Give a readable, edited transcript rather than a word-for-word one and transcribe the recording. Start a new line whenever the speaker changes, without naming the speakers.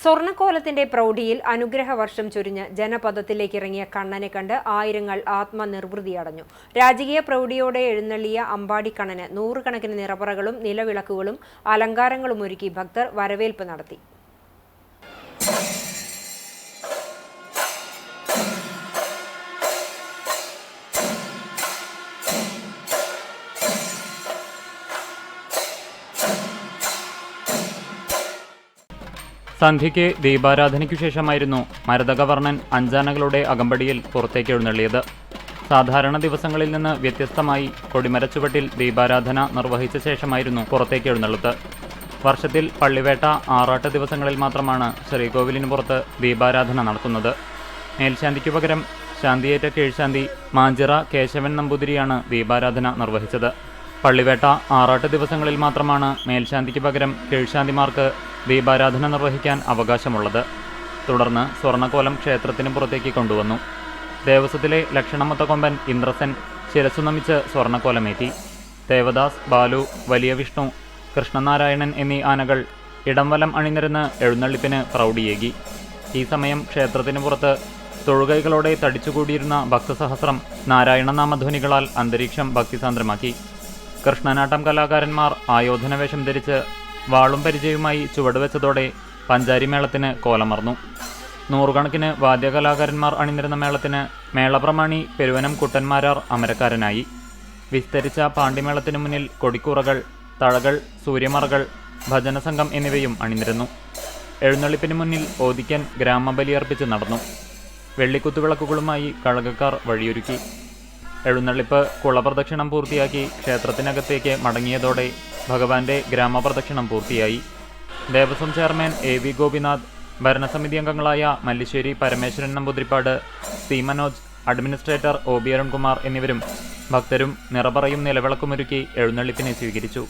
സ്വർണ്ണക്കോലത്തിന്റെ പ്രൗഢിയിൽ അനുഗ്രഹവർഷം ചൊരിഞ്ഞ് ജനപദത്തിലേക്കിറങ്ങിയ കണ്ണനെ കണ്ട് ആയിരങ്ങൾ ആത്മനിർവൃതിയടഞ്ഞു. രാജകീയ പ്രൗഢിയോടെ എഴുന്നള്ളിയ അമ്പാടിക്കണ്ണന് നൂറുകണക്കിന് നിറപറകളും നിലവിളക്കുകളും അലങ്കാരങ്ങളുമൊരുക്കി ഭക്തർ വരവേൽപ്പ് നടത്തി.
സന്ധ്യയ്ക്ക് ദീപാരാധനയ്ക്കു ശേഷമായിരുന്നു മരതകവർണ്ണൻ അഞ്ചാനകളുടെ അകമ്പടിയിൽ പുറത്തേക്ക് എഴുന്നള്ളിയത്. സാധാരണ ദിവസങ്ങളിൽ നിന്ന് വ്യത്യസ്തമായി കൊടിമരച്ചുവട്ടിൽ ദീപാരാധന നിർവഹിച്ച ശേഷമായിരുന്നു പുറത്തേക്ക് എഴുന്നള്ളത്ത്. വർഷത്തിൽ പള്ളിവേട്ട, ആറാട്ട് ദിവസങ്ങളിൽ മാത്രമാണ് ശ്രീകോവിലിന് പുറത്ത് ദീപാരാധന നടത്തുന്നത്. മേൽശാന്തിക്കു പകരം ശാന്തിയേറ്റ കീഴ്ശാന്തി മാഞ്ചിറ കേശവൻ നമ്പൂതിരിയാണ് ദീപാരാധന നിർവഹിച്ചത്. പള്ളിവേട്ട, ആറാട്ട് ദിവസങ്ങളിൽ മാത്രമാണ് മേൽശാന്തിക്ക് പകരം കീഴ്ശാന്തിമാർക്ക് ദീപാരാധന നിർവഹിക്കാൻ അവകാശമുള്ളത്. തുടർന്ന് സ്വർണ്ണക്കോലം ക്ഷേത്രത്തിന് പുറത്തേക്ക് കൊണ്ടുവന്നു. ദേവസ്വത്തിലെ ലക്ഷണമൊത്ത കൊമ്പൻ ഇന്ദ്രസൻ ശിരസ്സു നമിച്ച് സ്വർണ്ണക്കോലമേറ്റി. ദേവദാസ്, ബാലു, വലിയ വിഷ്ണു, കൃഷ്ണനാരായണൻ എന്നീ ആനകൾ ഇടംവലം അണിനിരന്ന് എഴുന്നള്ളിപ്പിന് പ്രൗഢിയേകി. ഈ സമയം ക്ഷേത്രത്തിന് പുറത്ത് തൊഴുകൈകളോടെ തടിച്ചുകൂടിയിരുന്ന ഭക്തസഹസ്രം നാരായണനാമധ്വനികളാൽ അന്തരീക്ഷം ഭക്തിസാന്ദ്രമാക്കി. കൃഷ്ണനാട്ടം കലാകാരന്മാർ ആയോധനവേഷം ധരിച്ച് വാളും പരിചയവുമായി ചുവടുവെച്ചതോടെ പഞ്ചാരിമേളത്തിന് കോലമർന്നു. നൂറുകണക്കിന് വാദ്യകലാകാരന്മാർ അണിനിരുന്ന മേളത്തിന് മേളപ്രമാണി പെരുവനം കുട്ടന്മാരാർ അമരക്കാരനായി. വിസ്തരിച്ച പാണ്ടിമേളത്തിനു മുന്നിൽ കൊടിക്കൂറകൾ, തഴകൾ, സൂര്യമറകൾ, ഭജനസംഘം എന്നിവയും അണിനിരന്നു. എഴുന്നള്ളിപ്പിന് മുന്നിൽ ഓദിക്കൻ ഗ്രാമബലിയർപ്പിച്ച് നടന്നു. വെള്ളിക്കുത്തുവിളക്കുകളുമായി കഴകക്കാർ വഴിയൊരുക്കി. എഴുന്നള്ളിപ്പ് കുളപ്രദക്ഷിണം പൂർത്തിയാക്കി ക്ഷേത്രത്തിനകത്തേക്ക് മടങ്ങിയതോടെ ഭഗവാന്റെ ഗ്രാമപ്രദക്ഷിണം പൂർത്തിയായി. ദേവസ്വം ചെയർമാൻ AV ഗോപിനാഥ്, ഭരണസമിതി അംഗങ്ങളായ Mallissery Parameswaran Namboothirippad, C Manoj, administrator OB Arunkumar എന്നിവരും ഭക്തരും നിറപറയും നിലവിളക്കുമൊരുക്കി എഴുന്നള്ളിപ്പിനെ സ്വീകരിച്ചു.